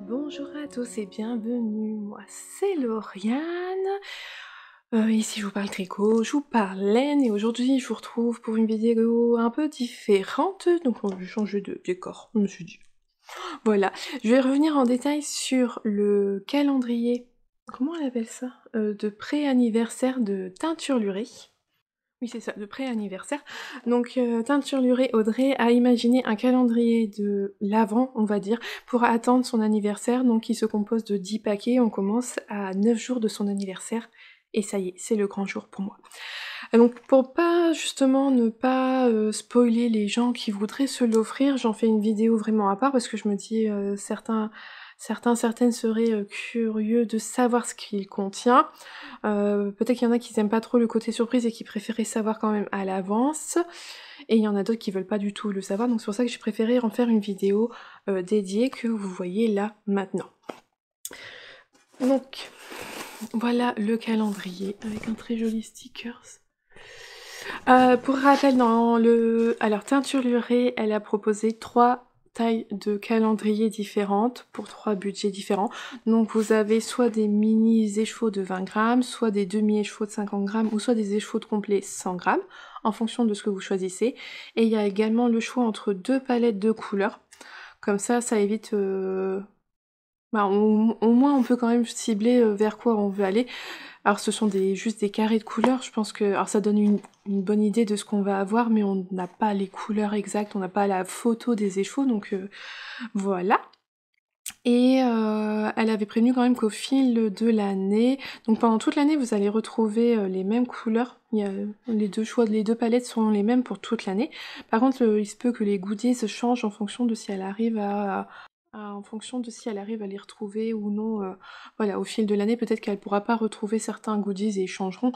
Bonjour à tous et bienvenue, moi c'est Lauriane. Ici je vous parle tricot, je vous parle laine et aujourd'hui je vous retrouve pour une vidéo un peu différente, donc on va changer de décor, je me suis dit. Voilà, je vais revenir en détail sur le calendrier, comment on appelle ça, de pré-anniversaire de Teinturluré. Oui, c'est ça, de pré-anniversaire. Donc, Teinturluré Audrey a imaginé un calendrier de l'Avent, on va dire, pour attendre son anniversaire. Donc, il se compose de 10 paquets. On commence à 9 jours de son anniversaire. Et ça y est, c'est le grand jour pour moi. Donc, pour pas, justement, ne pas spoiler les gens qui voudraient se l'offrir, j'en fais une vidéo vraiment à part parce que je me dis, certaines seraient curieux de savoir ce qu'il contient. Peut-être qu'il y en a qui aiment pas trop le côté surprise et qui préféraient savoir quand même à l'avance, et il y en a d'autres qui veulent pas du tout le savoir, donc c'est pour ça que j'ai préféré en faire une vidéo dédiée que vous voyez là maintenant. Donc voilà le calendrier avec un très joli stickers. Pour rappel, alors Teinturluré, elle a proposé 3 tailles de calendrier différentes pour 3 budgets différents. Donc vous avez soit des mini échevaux de 20 grammes, soit des demi-échevaux de 50 grammes, ou soit des échevaux de complet 100 grammes, en fonction de ce que vous choisissez. Et il y a également le choix entre 2 palettes de couleurs. Comme ça évite... au moins on peut quand même cibler vers quoi on veut aller. Alors ce sont juste des carrés de couleurs, je pense que... Alors ça donne une bonne idée de ce qu'on va avoir, mais on n'a pas les couleurs exactes, on n'a pas la photo des échevaux, donc voilà. Et elle avait prévenu quand même qu'au fil de l'année, donc pendant toute l'année vous allez retrouver les mêmes couleurs, les deux palettes sont les mêmes pour toute l'année. Par contre il se peut que les goodies changent en fonction de si elle arrive à les retrouver ou non, voilà, au fil de l'année, peut-être qu'elle pourra pas retrouver certains goodies et ils changeront,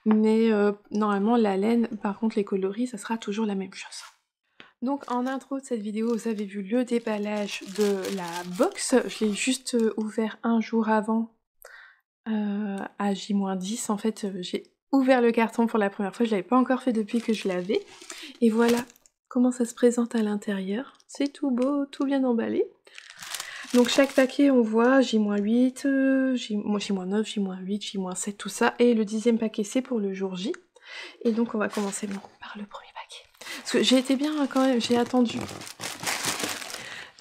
mais normalement la laine, par contre les coloris, ça sera toujours la même chose. Donc en intro de cette vidéo, vous avez vu le déballage de la box, je l'ai juste ouvert un jour avant, à J-10, en fait j'ai ouvert le carton pour la première fois, je l'avais pas encore fait depuis que je l'avais, et voilà comment ça se présente à l'intérieur, c'est tout beau, tout bien emballé. Donc chaque paquet on voit J-8, J-9, J-8, J-7, tout ça, et le 10e paquet c'est pour le jour J. Et donc on va commencer par le premier paquet. Parce que j'ai été bien quand même, j'ai attendu.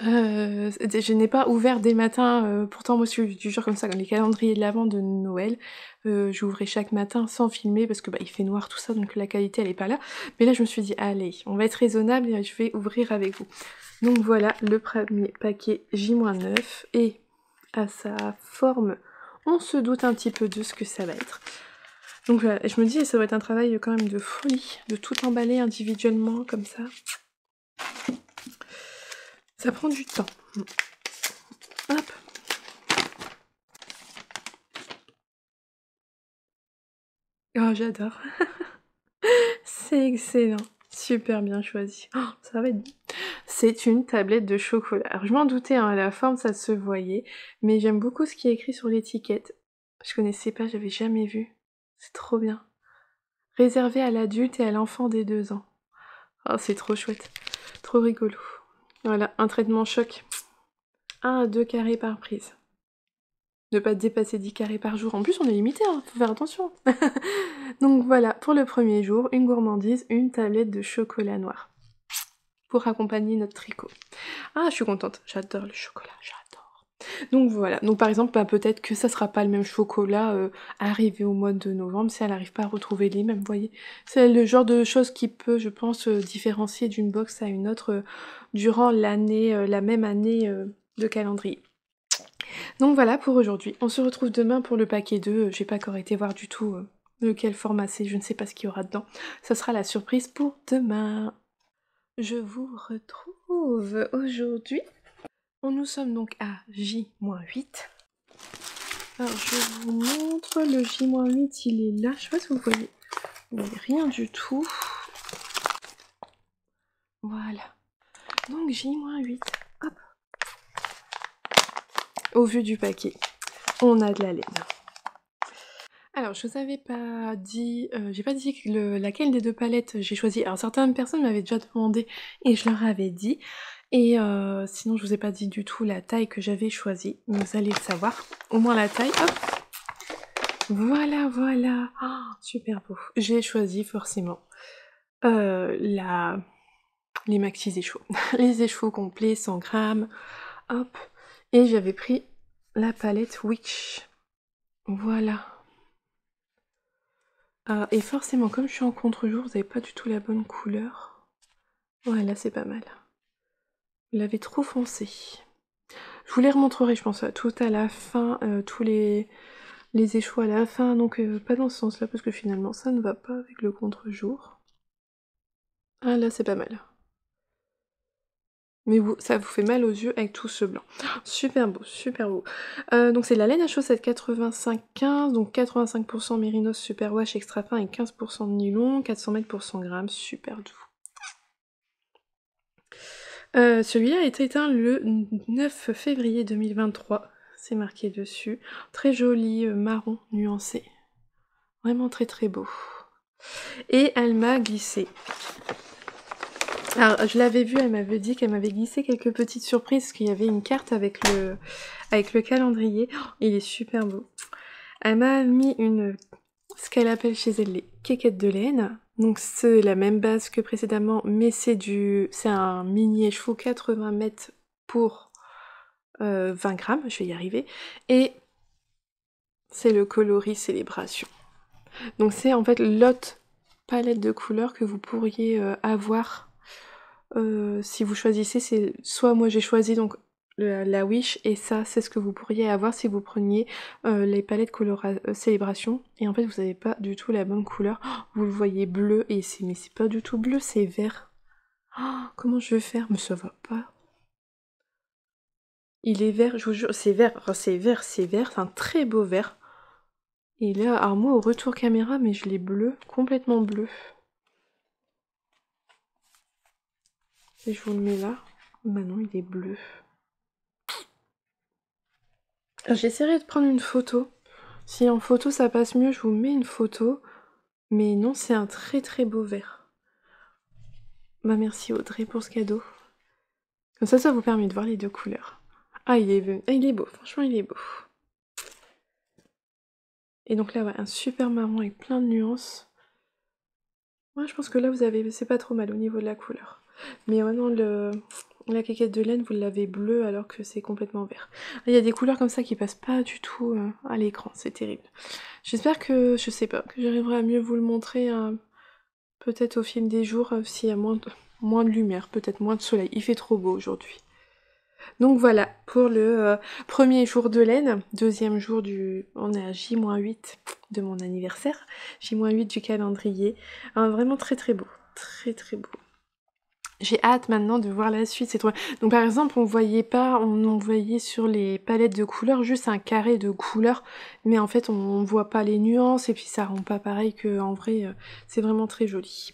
Je n'ai pas ouvert dès matin, pourtant moi je suis du genre comme ça, comme les calendriers de l'Avent de Noël, j'ouvrais chaque matin sans filmer parce que il fait noir tout ça, donc la qualité elle est pas là. Mais là je me suis dit allez, on va être raisonnable et je vais ouvrir avec vous. Donc voilà le premier paquet J-9 et à sa forme, on se doute un petit peu de ce que ça va être. Donc voilà, je me dis ça va être un travail quand même de folie, de tout emballer individuellement comme ça. Ça prend du temps. Hop. Oh j'adore. C'est excellent. Super bien choisi. Oh, ça va être... C'est une tablette de chocolat. Alors je m'en doutais, hein, à la forme ça se voyait, mais j'aime beaucoup ce qui est écrit sur l'étiquette. Je connaissais pas, j'avais jamais vu. C'est trop bien. Réservé à l'adulte et à l'enfant des 2 ans. Oh c'est trop chouette. Trop rigolo. Voilà, un traitement choc. 1 à 2 carrés par prise. Ne pas dépasser 10 carrés par jour. En plus on est limité, hein, faut faire attention. Donc voilà, pour le premier jour, une gourmandise, une tablette de chocolat noir. Pour accompagner notre tricot. Ah, je suis contente, j'adore le chocolat, j'adore. Donc voilà, donc par exemple, peut-être que ça sera pas le même chocolat arrivé au mois de novembre si elle n'arrive pas à retrouver les mêmes, vous voyez. C'est le genre de chose qui peut, je pense, différencier d'une box à une autre durant l'année, la même année de calendrier. Donc voilà pour aujourd'hui, on se retrouve demain pour le paquet 2, j'ai pas encore été voir du tout lequel format c'est, je ne sais pas ce qu'il y aura dedans. Ça sera la surprise pour demain. Je vous retrouve aujourd'hui. Nous sommes donc à J-8. Alors je vous montre, le J-8 il est là, je sais pas si vous voyez. Il n'y a rien du tout. Voilà. Donc J-8, hop. Au vu du paquet, on a de la laine. Alors, je vous avais pas dit, j'ai pas dit laquelle des 2 palettes j'ai choisi. Alors certaines personnes m'avaient déjà demandé et je leur avais dit. Et sinon je vous ai pas dit du tout la taille que j'avais choisie, vous allez le savoir. Au moins la taille, hop! Voilà, voilà! Oh, super beau. J'ai choisi forcément, la les maxis échos. Les échos complets, 100 grammes, hop! Et j'avais pris la palette Witch. Voilà. Et forcément, comme je suis en contre-jour, vous avez pas du tout la bonne couleur. Ouais, là c'est pas mal. Vous l'avez trop foncé. Je vous les remontrerai, je pense, tout à la fin, tous les échos à la fin, donc pas dans ce sens-là, parce que finalement ça ne va pas avec le contre-jour. Ah là c'est pas mal. Mais vous, ça vous fait mal aux yeux avec tout ce blanc. Super beau, super beau. Donc c'est de la laine à chaussettes 85-15, donc 85% mérinos superwash extra fin et 15% de nylon, 400 mètres pour 100 grammes, super doux. Celui-là a été éteint le 9 février 2023, c'est marqué dessus. Très joli marron nuancé. Vraiment très très beau. Et elle m'a glissé. Alors je l'avais vu, elle m'avait dit qu'elle m'avait glissé quelques petites surprises, parce qu'il y avait une carte avec le calendrier. Oh, il est super beau. Elle m'a mis ce qu'elle appelle chez elle les quéquettes de laine. Donc c'est la même base que précédemment, mais c'est un mini écheveau 80 mètres pour 20 grammes, je vais y arriver. Et c'est le coloris célébration. Donc c'est en fait l'autre palette de couleurs que vous pourriez avoir si vous choisissez. C'est soit moi j'ai choisi donc la Wish, et ça c'est ce que vous pourriez avoir si vous preniez les palettes célébration, et en fait vous n'avez pas du tout la bonne couleur. Oh, vous le voyez bleu, mais c'est pas du tout bleu, c'est vert. Oh, comment je vais faire? Mais ça va pas. Il est vert, je vous jure, c'est vert, enfin, c'est vert, c'est un très beau vert. Et là, alors moi au retour caméra, mais je l'ai bleu, complètement bleu. Et je vous le mets là. Bah non, il est bleu. J'essaierai de prendre une photo. Si en photo ça passe mieux, je vous mets une photo. Mais non, c'est un très très beau vert. Bah merci Audrey pour ce cadeau. Comme ça vous permet de voir les deux couleurs. Ah, il est beau, franchement il est beau. Et donc là, ouais, un super marron avec plein de nuances. Moi, je pense que là, c'est pas trop mal au niveau de la couleur. Mais vraiment, la quéquette de laine, vous l'avez bleu alors que c'est complètement vert. Il y a des couleurs comme ça qui passent pas du tout à l'écran, c'est terrible. J'espère que, je sais pas, que j'arriverai à mieux vous le montrer peut-être au fil des jours, s'il y a moins de lumière, peut-être moins de soleil. Il fait trop beau aujourd'hui. Donc voilà, pour le premier jour de laine, deuxième jour on est à J-8 de mon anniversaire, J-8 du calendrier. Vraiment très très beau, très très beau. J'ai hâte maintenant de voir la suite, c'est trop... Donc par exemple, on voyait sur les palettes de couleurs juste un carré de couleurs, mais en fait on voit pas les nuances, et puis ça rend pas pareil qu'en vrai, c'est vraiment très joli.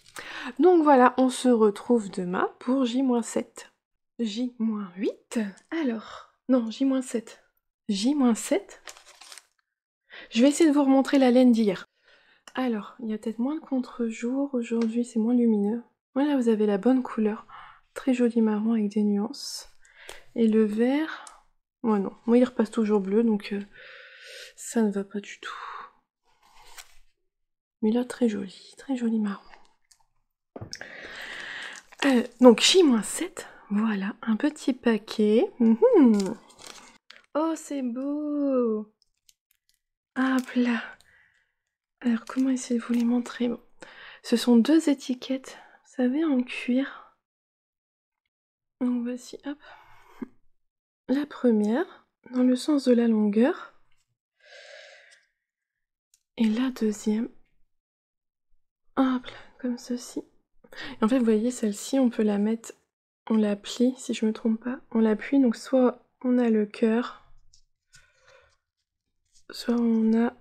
Donc voilà, on se retrouve demain pour J-7. J-8? Alors, non, J-7. J-7? Je vais essayer de vous remontrer la laine d'hier. Alors, il y a peut-être moins de contre-jour, aujourd'hui c'est moins lumineux. Voilà, vous avez la bonne couleur. Très joli marron avec des nuances. Et le vert... Ouais non, moi il repasse toujours bleu, donc ça ne va pas du tout. Mais là, très joli marron. Donc J-7, voilà, un petit paquet. Oh, c'est beau! Hop là! Alors, comment essayer de vous les montrer? Bon. Ce sont deux étiquettes, vous savez, en cuir. Donc voici, hop. La première, dans le sens de la longueur. Et la deuxième, hop là, comme ceci. Et en fait, vous voyez, celle-ci, on peut la mettre, on la plie, si je me trompe pas. On l'appuie, donc soit on a le cœur, soit on a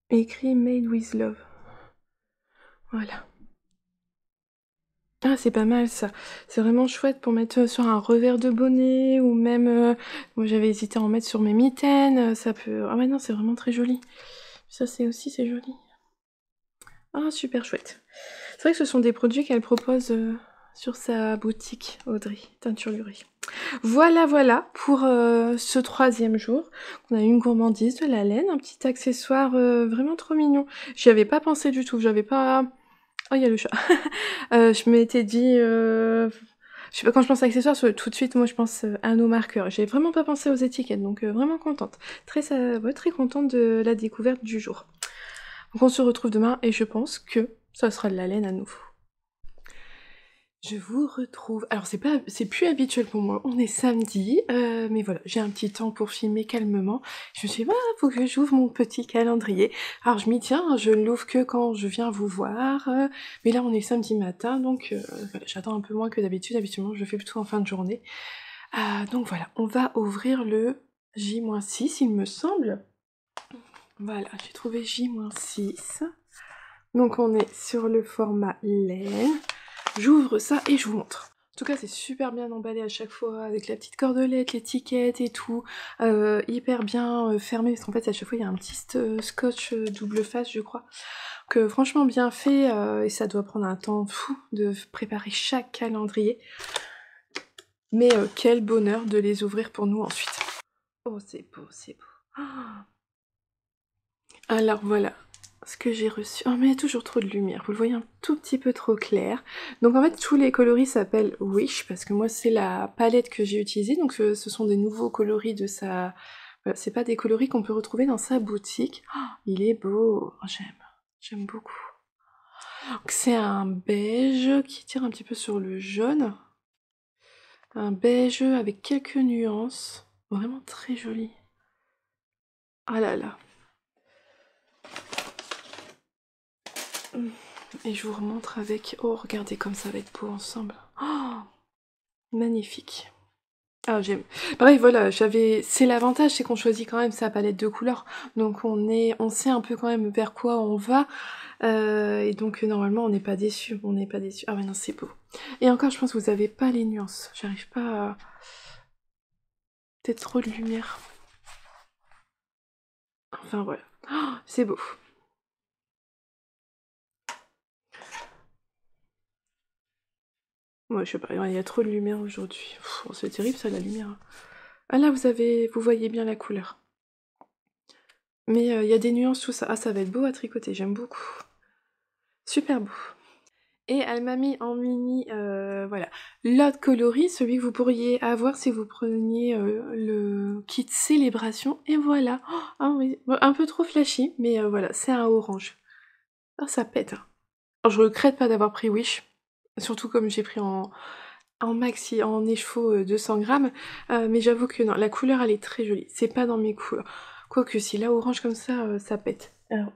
écrit Made with Love. Voilà. Ah, c'est pas mal ça. C'est vraiment chouette pour mettre sur un revers de bonnet, ou même... moi j'avais hésité à en mettre sur mes mitaines, ça peut... Ah ouais non, c'est vraiment très joli. Ça c'est joli. Ah, super chouette. C'est vrai que ce sont des produits qu'elle propose sur sa boutique Audrey Teinturerie. Voilà, voilà pour ce 3e jour. On a une gourmandise, de la laine, un petit accessoire vraiment trop mignon. J'y avais pas pensé du tout, j'avais pas... Oh, il y a le chat. Je m'étais dit... Je sais pas, quand je pense à accessoires, tout de suite, moi je pense à nos marqueurs. J'ai vraiment pas pensé aux étiquettes, donc vraiment contente. Ouais, très contente de la découverte du jour. Donc on se retrouve demain et je pense que ça sera de la laine à nouveau. Je vous retrouve... Alors c'est plus habituel pour moi, on est samedi, mais voilà, j'ai un petit temps pour filmer calmement. Je me suis dit, faut que j'ouvre mon petit calendrier. Alors je m'y tiens, hein, je ne l'ouvre que quand je viens vous voir, mais là on est samedi matin, donc voilà, j'attends un peu moins que d'habitude. Habituellement je le fais plutôt en fin de journée. Donc voilà, on va ouvrir le J-6 il me semble. Voilà, j'ai trouvé J-6. Donc on est sur le format laine. J'ouvre ça et je vous montre. En tout cas, c'est super bien emballé à chaque fois, avec la petite cordelette, l'étiquette et tout. Hyper bien fermé, parce qu'en fait, à chaque fois, il y a un petit scotch double face, je crois. Que franchement bien fait, et ça doit prendre un temps fou de préparer chaque calendrier. Mais quel bonheur de les ouvrir pour nous ensuite. Oh, c'est beau, c'est beau. Alors voilà ce que j'ai reçu. Oh mais il y a toujours trop de lumière, vous le voyez un tout petit peu trop clair. Donc en fait tous les coloris s'appellent Wish, parce que moi c'est la palette que j'ai utilisée, donc ce sont des nouveaux coloris de sa... Voilà, c'est pas des coloris qu'on peut retrouver dans sa boutique. Oh, il est beau, oh, j'aime beaucoup. C'est un beige qui tire un petit peu sur le jaune. Un beige avec quelques nuances, vraiment très joli. Ah là là. Et je vous remontre avec... Oh, regardez comme ça va être beau ensemble. Oh, magnifique. Ah, j'aime. Pareil, voilà, c'est l'avantage, c'est qu'on choisit quand même sa palette de couleurs. Donc on sait un peu quand même vers quoi on va. Et donc normalement on n'est pas déçu. On n'est pas déçu. Ah ouais, non, c'est beau. Et encore, je pense que vous avez pas les nuances. J'arrive pas à... Peut-être trop de lumière. Enfin voilà. Oh, c'est beau. Ouais, je sais pas, il y a trop de lumière aujourd'hui. C'est terrible ça, la lumière. Ah là, vous voyez bien la couleur. Mais il y a des nuances, tout ça. Ah, ça va être beau à tricoter, j'aime beaucoup. Super beau. Et elle m'a mis en mini, voilà, l'autre coloris, celui que vous pourriez avoir si vous preniez le kit célébration. Et voilà. Oh, ah oui, un peu trop flashy, mais voilà, c'est un orange. Ah, ça pète. Hein. Alors, je regrette pas d'avoir pris Wish. Surtout comme j'ai pris en maxi, en écheveau 200 grammes. Mais j'avoue que non, la couleur elle est très jolie. C'est pas dans mes couleurs. Quoique si là orange comme ça pète. Alors,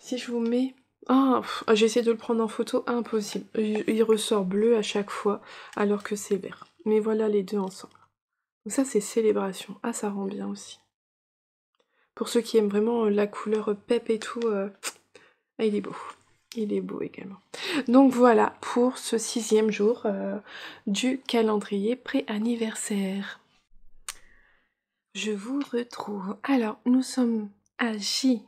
si je vous mets... Oh, j'ai essayé de le prendre en photo, impossible. Il ressort bleu à chaque fois, alors que c'est vert. Mais voilà les deux ensemble. Donc ça c'est célébration. Ah, ça rend bien aussi. Pour ceux qui aiment vraiment la couleur pep et tout, il est beau. Il est beau également. Donc voilà pour ce 6e jour du calendrier pré-anniversaire. Je vous retrouve. Alors, nous sommes à J-4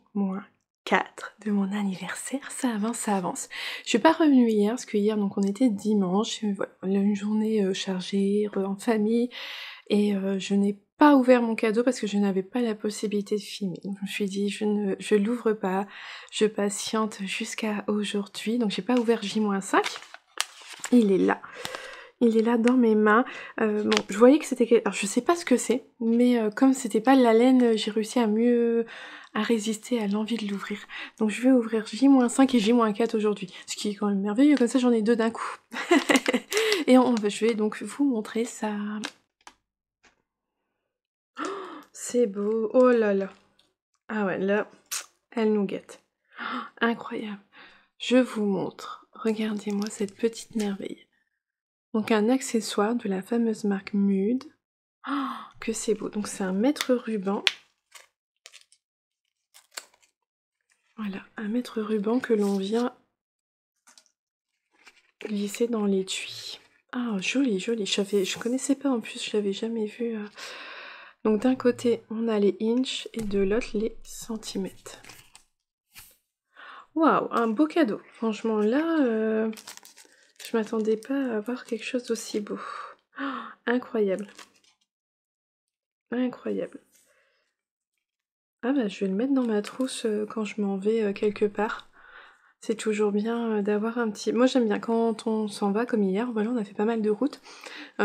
de mon anniversaire. Ça avance, ça avance. Je suis pas revenue hier, parce que hier, donc on était dimanche. Voilà, une journée chargée, en famille. Et je n'ai pas ouvert mon cadeau parce que je n'avais pas la possibilité de filmer. Donc je me suis dit, je l'ouvre pas, je patiente jusqu'à aujourd'hui. Donc j'ai pas ouvert J-5. Il est là. Il est là dans mes mains. Bon, je voyais que c'était... Alors je sais pas ce que c'est, mais comme c'était pas de la laine, j'ai réussi à mieux... à résister à l'envie de l'ouvrir. Donc je vais ouvrir J-5 et J-4 aujourd'hui. Ce qui est quand même merveilleux, comme ça j'en ai deux d'un coup. Et je vais donc vous montrer ça. C'est beau, oh là là. Ah ouais, là, elle nous guette. Oh, incroyable. Je vous montre, regardez-moi cette petite merveille. Donc un accessoire de la fameuse marque Mude. Oh, que c'est beau. Donc c'est un mètre ruban. Voilà, un mètre ruban que l'on vient glisser dans l'étui. Ah, joli, joli. Je connaissais pas en plus, je l'avais jamais vu. Donc d'un côté, on a les inches et de l'autre, les Je m'attendais pas à avoir quelque chose d'aussi beau. Oh, incroyable. Incroyable. Ah bah je vais le mettre dans ma trousse quand je m'en vais quelque part. C'est toujours bien d'avoir un petit... Moi j'aime bien quand on s'en va comme hier, voilà on a fait pas mal de routes.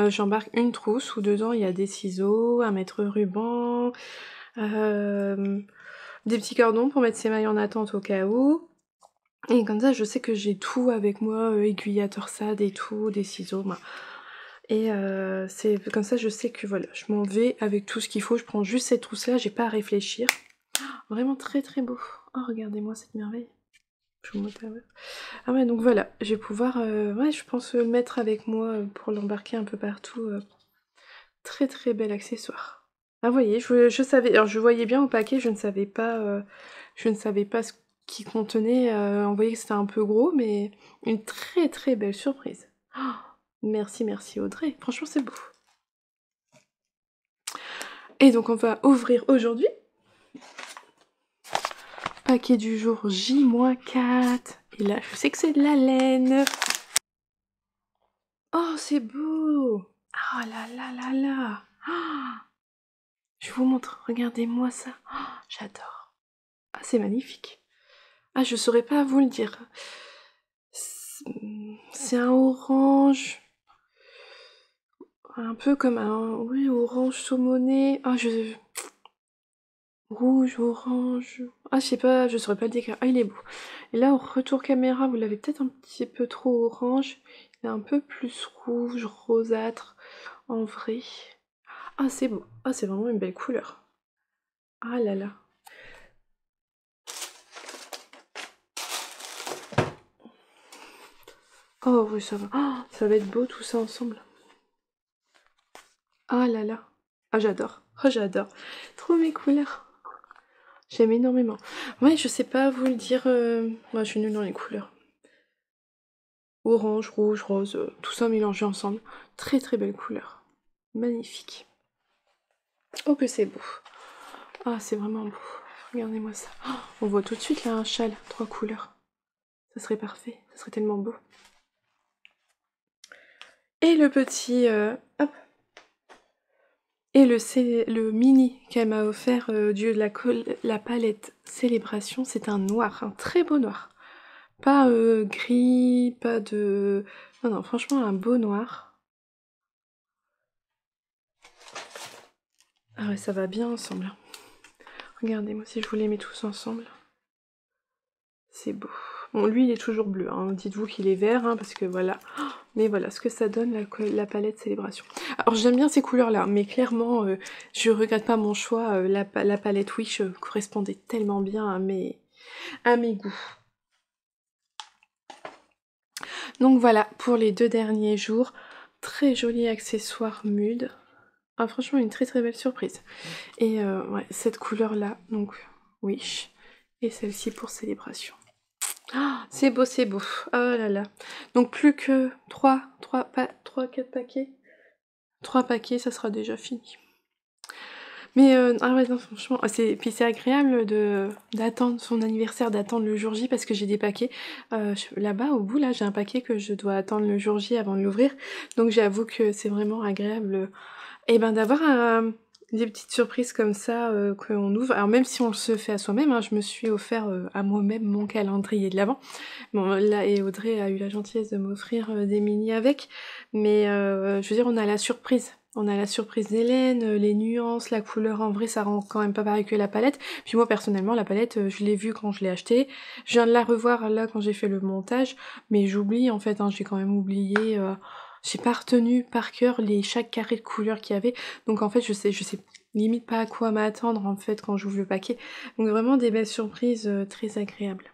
J'embarque une trousse où dedans il y a des ciseaux, un mètre ruban, des petits cordons pour mettre ses mailles en attente au cas où. Et comme ça je sais que j'ai tout avec moi, aiguille à torsade et tout, des ciseaux. Bah. Et c'est comme ça je sais que voilà, je m'en vais avec tout ce qu'il faut, je prends juste cette trousse là, j'ai pas à réfléchir. Vraiment très très beau. Oh regardez-moi cette merveille. Je vous montre. Ah ouais donc voilà, je vais pouvoir, ouais je pense le mettre avec moi pour l'embarquer un peu partout. Très très bel accessoire. Ah vous voyez, je savais, alors je voyais bien au paquet, je ne savais pas ce qu'il contenait, on voyait que c'était un peu gros, mais une très très belle surprise. Oh, merci, merci Audrey, franchement c'est beau. Et donc on va ouvrir aujourd'hui. Paquet du jour J-4. Et là, je sais que c'est de la laine. Oh, c'est beau. Oh là là là là. Oh, je vous montre, regardez-moi ça. Oh, j'adore. Ah, c'est magnifique. Ah, je saurais pas vous le dire. C'est un orange. Un peu comme un... Oui, orange saumoné. Ah, rouge, orange... Ah, je sais pas, je saurais pas le décrire. Ah, il est beau. Et là, au retour caméra, vous l'avez peut-être un petit peu trop orange. Il est un peu plus rouge, rosâtre, en vrai. Ah, c'est beau. Ah, c'est vraiment une belle couleur. Ah là là. Oh oui, ça va. Oh, ça va être beau tout ça ensemble. Ah là là. Ah, j'adore. Oh, j'adore. Trop mes couleurs. J'aime énormément. Ouais, je sais pas vous le dire. Moi, je suis nulle dans les couleurs. Orange, rouge, rose, tout ça mélangé ensemble. Très très belle couleur. Magnifique. Oh que c'est beau. Ah, c'est vraiment beau. Regardez-moi ça. Oh, on voit tout de suite là un châle, 3 couleurs. Ça serait parfait, ça serait tellement beau. Et le petit... hop. Et le mini qu'elle m'a offert du la palette Célébration, c'est un noir, un très beau noir. Pas gris, pas de... Non, non, franchement un beau noir. Ah ouais, ça va bien ensemble. Regardez-moi si je vous les mets tous ensemble. C'est beau. Bon, lui, il est toujours bleu. Hein. Dites-vous qu'il est vert, hein, parce que voilà. Mais voilà ce que ça donne, la palette Célébration. Alors, j'aime bien ces couleurs-là, mais clairement, je regrette pas mon choix. La palette Wish correspondait tellement bien à mes goûts. Donc voilà, pour les 2 derniers jours. Très joli accessoire Mude. Ah, franchement, une très très belle surprise. Et ouais, cette couleur-là, donc Wish. Et celle-ci pour Célébration. Ah, c'est beau, c'est beau. Oh là là. Donc plus que 4 paquets. 3 paquets, ça sera déjà fini. Mais ah ouais, non, franchement, puis c'est agréable d'attendre son anniversaire, d'attendre le jour J parce que j'ai des paquets. Là-bas, au bout, là, j'ai un paquet que je dois attendre le jour J avant de l'ouvrir. Donc j'avoue que c'est vraiment agréable d'avoir des petites surprises comme ça qu'on ouvre. Alors même si on se fait à soi-même, hein, je me suis offert à moi-même mon calendrier de l'Avent. Bon là, et Audrey a eu la gentillesse de m'offrir des mini avec. Mais je veux dire, on a la surprise. On a la surprise d'Hélène, les nuances, la couleur en vrai, ça rend quand même pas pareil que la palette. Puis moi personnellement, la palette, je l'ai vue quand je l'ai achetée. Je viens de la revoir là quand j'ai fait le montage. Mais j'oublie en fait, hein, j'ai quand même oublié... j'ai pas retenu par cœur chaque carré de couleur qu'il y avait. Donc en fait, je sais limite pas à quoi m'attendre en fait quand j'ouvre le paquet. Donc vraiment des belles surprises très agréables.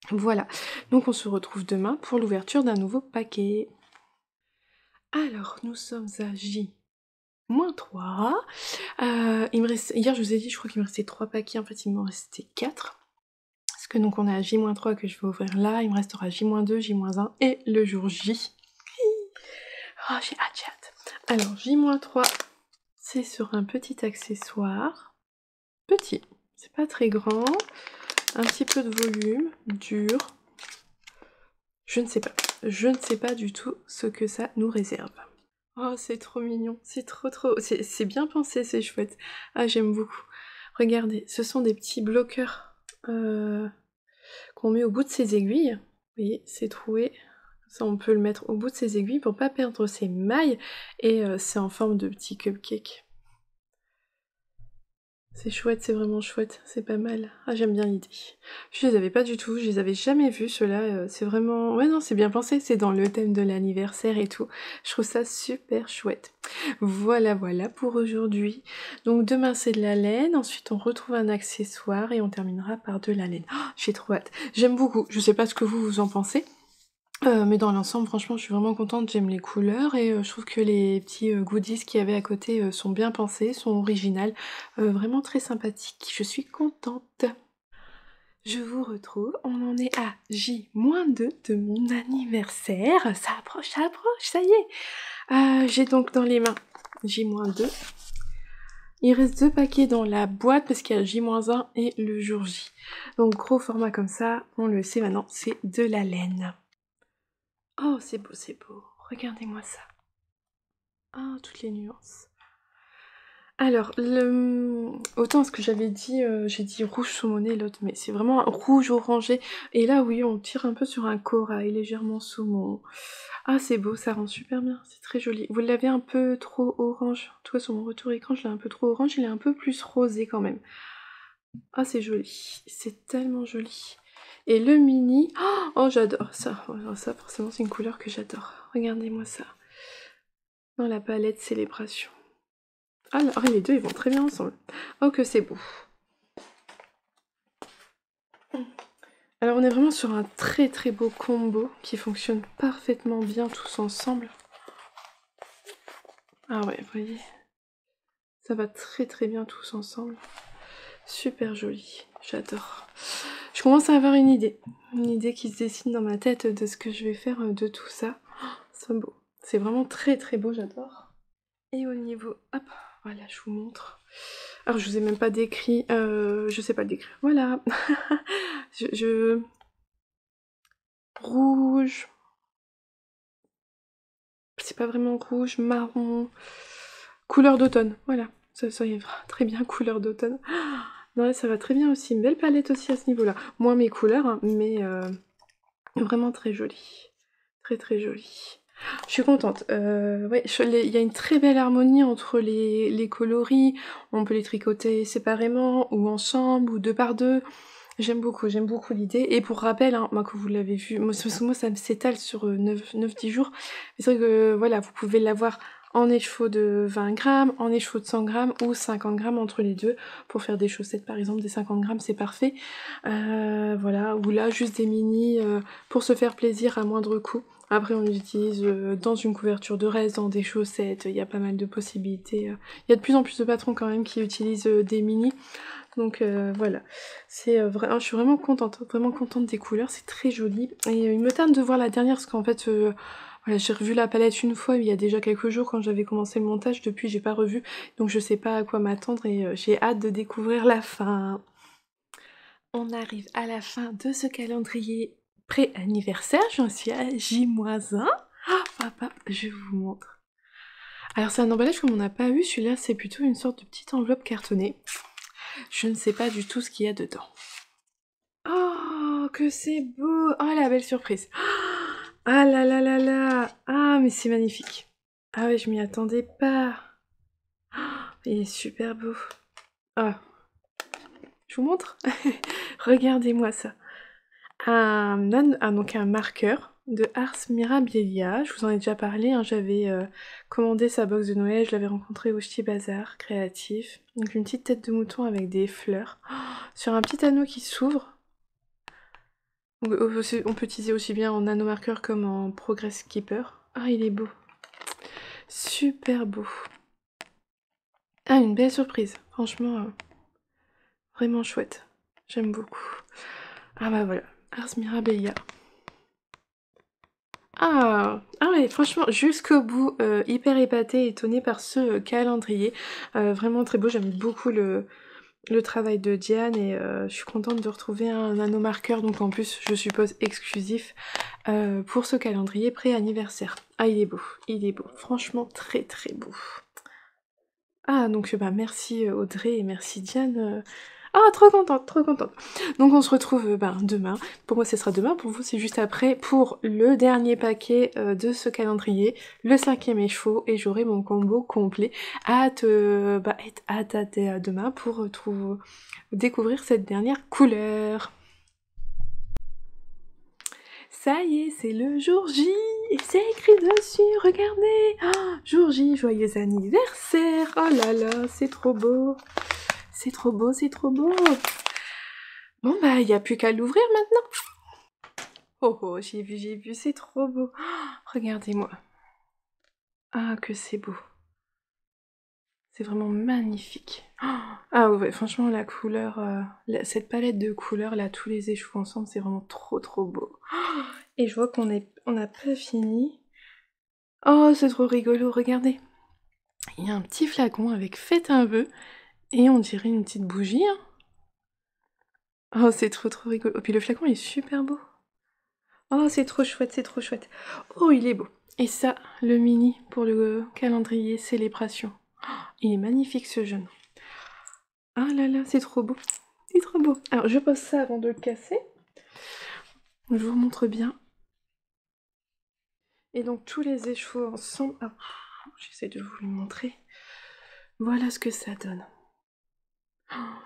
Voilà. Donc on se retrouve demain pour l'ouverture d'un nouveau paquet. Alors, nous sommes à J-3. Il me reste... Hier, je vous ai dit, je crois qu'il me restait 3 paquets. En fait, il m'en restait 4. Parce que donc on est à J-3 que je vais ouvrir là. Il me restera J-2, J-1 et le jour J. Oh, j'ai hâte. Alors, J-3, c'est sur un petit accessoire. Petit, c'est pas très grand. Un petit peu de volume, dur. Je ne sais pas. je ne sais pas du tout ce que ça nous réserve. Oh, c'est trop mignon, c'est trop... C'est bien pensé, c'est chouette. Ah, j'aime beaucoup. Regardez, ce sont des petits bloqueurs qu'on met au bout de ses aiguilles. Vous voyez, c'est troué. Ça, on peut le mettre au bout de ses aiguilles pour pas perdre ses mailles. Et c'est en forme de petit cupcake. C'est chouette, c'est vraiment chouette, c'est pas mal. Ah, j'aime bien l'idée. Je les avais pas du tout, je les avais jamais vus, ceux-là, c'est vraiment... Ouais, non, c'est bien pensé, c'est dans le thème de l'anniversaire et tout. Je trouve ça super chouette. Voilà, voilà pour aujourd'hui. Donc demain, c'est de la laine, ensuite on retrouve un accessoire et on terminera par de la laine. Oh, j'ai trop hâte. J'aime beaucoup, je sais pas ce que vous en pensez. Mais dans l'ensemble, franchement, je suis vraiment contente, j'aime les couleurs et je trouve que les petits goodies qu'il y avait à côté sont bien pensés, sont originales, vraiment très sympathiques. Je suis contente. Je vous retrouve, on en est à J-2 de mon anniversaire. Ça approche, ça y est. J'ai donc dans les mains J-2. Il reste 2 paquets dans la boîte parce qu'il y a J-1 et le jour J. Donc gros format comme ça, on le sait maintenant, c'est de la laine. Oh, c'est beau, c'est beau. Regardez-moi ça. Ah, toutes les nuances. Alors, autant ce que j'avais dit, j'ai dit rouge saumoné l'autre, mais c'est vraiment un rouge orangé. Et là, oui, on tire un peu sur un corail, légèrement saumon. Ah, c'est beau, ça rend super bien, c'est très joli. Vous l'avez un peu trop orange. En tout cas, sur mon retour écran, je l'ai un peu trop orange, il est un peu plus rosé quand même. Ah, c'est joli, c'est tellement joli. Et le mini, oh j'adore ça. Alors ça, forcément, c'est une couleur que j'adore. Regardez-moi ça. Dans la palette Célébration. Alors, les deux, ils vont très bien ensemble. Oh, que c'est beau. Alors, on est vraiment sur un très très beau combo qui fonctionne parfaitement bien tous ensemble. Ah ouais, vous voyez. Ça va très très bien tous ensemble. Super joli. J'adore. Je commence à avoir une idée. Une idée qui se dessine dans ma tête de ce que je vais faire de tout ça. Oh, c'est beau. C'est vraiment très très beau, j'adore. Et au niveau... Hop, voilà, je vous montre. Alors, je vous ai même pas décrit... je sais pas le décrire. Voilà. Rouge. C'est pas vraiment rouge, marron. Couleur d'automne, voilà. Ça y est, très bien, couleur d'automne. Non, ça va très bien aussi. Une belle palette aussi à ce niveau-là. Moins mes couleurs, hein, mais vraiment très jolie. Très très jolie. Je suis contente. Ouais, il y a une très belle harmonie entre les coloris. On peut les tricoter séparément, ou ensemble, ou deux par deux. J'aime beaucoup l'idée. Et pour rappel, hein, moi que vous l'avez vu, moi ça s'étale sur 9-10 jours. Mais c'est vrai que voilà, vous pouvez l'avoir en écheveau de 20 grammes, en écheveau de 100 grammes ou 50 grammes entre les deux. Pour faire des chaussettes par exemple, des 50 grammes c'est parfait. Voilà, ou là juste des mini pour se faire plaisir à moindre coût. Après on les utilise dans une couverture de reste, dans des chaussettes, il y a pas mal de possibilités. Il y a de plus en plus de patrons quand même qui utilisent des mini. Donc voilà, c'est je suis vraiment contente des couleurs, c'est très joli. Et il me tarde de voir la dernière parce qu'en fait, voilà, j'ai revu la palette une fois il y a déjà quelques jours quand j'avais commencé le montage, depuis j'ai pas revu, donc je sais pas à quoi m'attendre et j'ai hâte de découvrir la fin. On arrive à la fin de ce calendrier pré-anniversaire, j'en suis à J-1. Ah, papa, je vous montre. Alors c'est un emballage comme on n'a pas eu, celui-là c'est plutôt une sorte de petite enveloppe cartonnée. Je ne sais pas du tout ce qu'il y a dedans. Oh, que c'est beau! Oh, la belle surprise! Ah là là là là! Ah, mais c'est magnifique! Ah ouais, je m'y attendais pas! Il est super beau! Ah, je vous montre? Regardez-moi ça! Donc un marqueur de Ars Mirabilia. Je vous en ai déjà parlé, hein, j'avais commandé sa box de Noël, je l'avais rencontré au Ch'ti Bazar créatif. Donc une petite tête de mouton avec des fleurs. Sur un petit anneau qui s'ouvre. On peut utiliser aussi bien en nano marqueur comme en progress keeper. Ah, il est beau. Super beau. Ah, une belle surprise. Franchement, vraiment chouette. J'aime beaucoup. Ah bah voilà, Ars Mirabilia. Ah ouais, franchement, jusqu'au bout, hyper épatée, étonnée par ce calendrier. Vraiment très beau, j'aime beaucoup le travail de Diane et je suis contente de retrouver un anneau marqueur, donc en plus je suppose exclusif pour ce calendrier pré-anniversaire. Ah il est beau, franchement très très beau. Ah donc bah merci Audrey et merci Diane. Ah trop contente, trop contente. Donc on se retrouve ben, demain. Pour moi ce sera demain, pour vous c'est juste après pour le dernier paquet de ce calendrier, le 5e écheveau et j'aurai mon combo complet. Hâte à demain pour découvrir cette dernière couleur. Ça y est, c'est le jour J et c'est écrit dessus, regardez. Oh, jour J, joyeux anniversaire. Oh là là, c'est trop beau. C'est trop beau, c'est trop beau. Bon bah, il n'y a plus qu'à l'ouvrir maintenant. Oh oh, j'ai vu, c'est trop beau. Oh, regardez-moi. Ah, que c'est beau. C'est vraiment magnifique. Oh, ah ouais, franchement, la couleur, cette palette de couleurs, là, tous les échos ensemble, c'est vraiment trop trop beau. Oh, et je vois qu'on n'a pas fini. Oh, c'est trop rigolo, regardez. Il y a un petit flacon avec faites un vœu, et on dirait une petite bougie, hein. Oh, c'est trop trop rigolo. Oh, puis le flacon est super beau. Oh, c'est trop chouette, c'est trop chouette. Oh, il est beau. Et ça, le mini pour le calendrier célébration. Oh, il est magnifique ce jaune. Ah là là, c'est trop beau. C'est trop beau. Alors, je pose ça avant de le casser. Je vous montre bien. Et donc, tous les écheveaux ensemble... Ah, j'essaie de vous le montrer. Voilà ce que ça donne.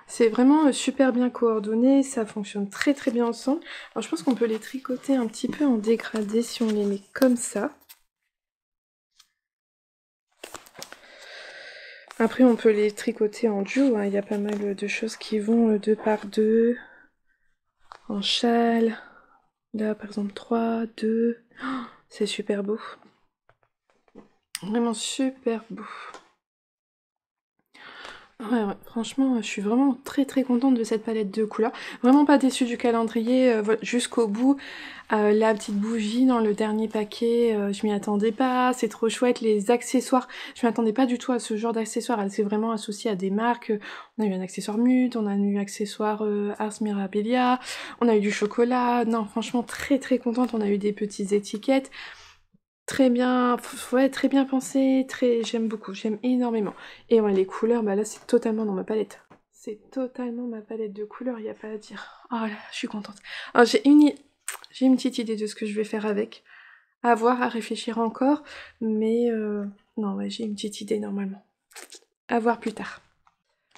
C'est vraiment super bien coordonné, ça fonctionne très très bien ensemble. Alors je pense qu'on peut les tricoter un petit peu en dégradé si on les met comme ça. Après on peut les tricoter en duo, hein. Il y a pas mal de choses qui vont 2 par 2, en châle. Là par exemple 3, 2, oh, c'est super beau. Vraiment super beau. Ouais, franchement, je suis vraiment très très contente de cette palette de couleurs. Vraiment pas déçue du calendrier, voilà, jusqu'au bout. La petite bougie dans le dernier paquet, je m'y attendais pas, c'est trop chouette. Les accessoires, je m'attendais pas du tout à ce genre d'accessoires, elle s'est vraiment associée à des marques. On a eu un accessoire Mute, on a eu un accessoire Ars Mirabilia, on a eu du chocolat. Non, franchement, très très contente, on a eu des petites étiquettes. Très bien, ouais, très bien pensé, j'aime beaucoup, j'aime énormément. Et ouais, les couleurs, bah là, c'est totalement dans ma palette. C'est totalement ma palette de couleurs, y a pas à dire. Oh là, je suis contente. Alors, j'ai une petite idée de ce que je vais faire avec. À voir, à réfléchir encore, mais non, ouais, j'ai une petite idée normalement. À voir plus tard.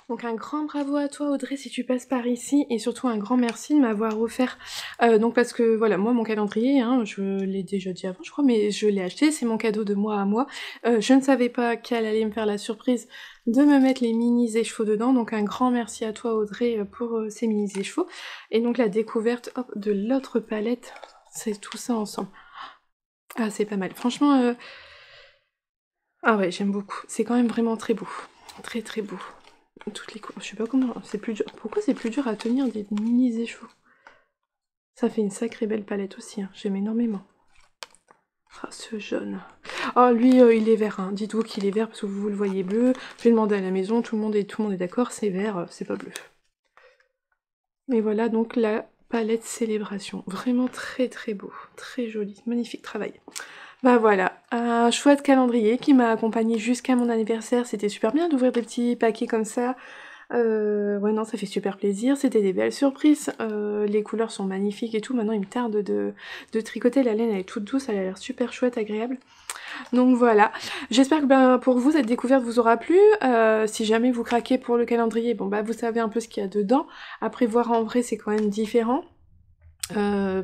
Donc un grand bravo à toi Audrey si tu passes par ici et surtout un grand merci de m'avoir offert, donc parce que voilà moi mon calendrier, hein, je l'ai déjà dit avant je crois, mais je l'ai acheté, c'est mon cadeau de moi à moi. Je ne savais pas qu'elle allait me faire la surprise de me mettre les mini écheveaux dedans, donc un grand merci à toi Audrey pour ces mini écheveaux. Et donc la découverte hop, de l'autre palette, c'est tout ça ensemble. Ah c'est pas mal, franchement ah ouais j'aime beaucoup, c'est quand même vraiment très beau, très très beau. Toutes les couleurs, je sais pas comment, c'est plus dur. Pourquoi c'est plus dur à tenir des mini échevaux? Ça fait une sacrée belle palette aussi, hein. J'aime énormément. Ah, ce jaune. Oh, lui, il est vert, hein. Dites-vous qu'il est vert parce que vous le voyez bleu. J'ai demandé à la maison, tout le monde est d'accord, c'est vert, c'est pas bleu. Et voilà donc la palette célébration. Vraiment très très beau, très joli, magnifique travail. Bah voilà, un chouette calendrier qui m'a accompagné jusqu'à mon anniversaire. C'était super bien d'ouvrir des petits paquets comme ça. Ouais non, ça fait super plaisir, c'était des belles surprises, les couleurs sont magnifiques et tout. Maintenant il me tarde de tricoter, la laine elle est toute douce, elle a l'air super chouette, agréable. Donc voilà, j'espère que pour vous cette découverte vous aura plu. Si jamais vous craquez pour le calendrier, bon bah vous savez un peu ce qu'il y a dedans. Après voir en vrai c'est quand même différent.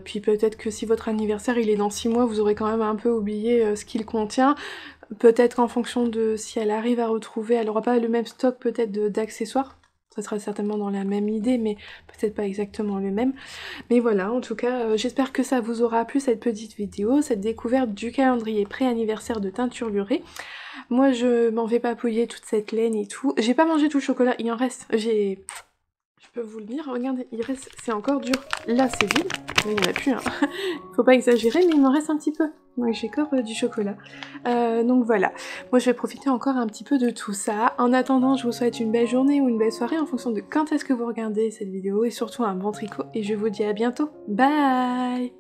Puis peut-être que si votre anniversaire il est dans 6 mois, vous aurez quand même un peu oublié ce qu'il contient. Peut-être qu'en fonction de si elle arrive à retrouver, elle aura pas le même stock peut-être d'accessoires. Ça sera certainement dans la même idée, mais peut-être pas exactement le même. Mais voilà, en tout cas, j'espère que ça vous aura plu cette petite vidéo, cette découverte du calendrier pré-anniversaire de Teinture Lurée. Moi, je m'en vais papouiller toute cette laine et tout. J'ai pas mangé tout le chocolat, il en reste. Je peux vous le dire, regardez, il reste, c'est encore dur. Là, c'est vide, là, il n'y en a plus, hein. Faut pas exagérer, mais il m'en reste un petit peu. Donc j'ai encore du chocolat. Donc voilà, moi je vais profiter encore un petit peu de tout ça. En attendant, je vous souhaite une belle journée ou une belle soirée en fonction de quand est-ce que vous regardez cette vidéo, et surtout un bon tricot, et je vous dis à bientôt. Bye!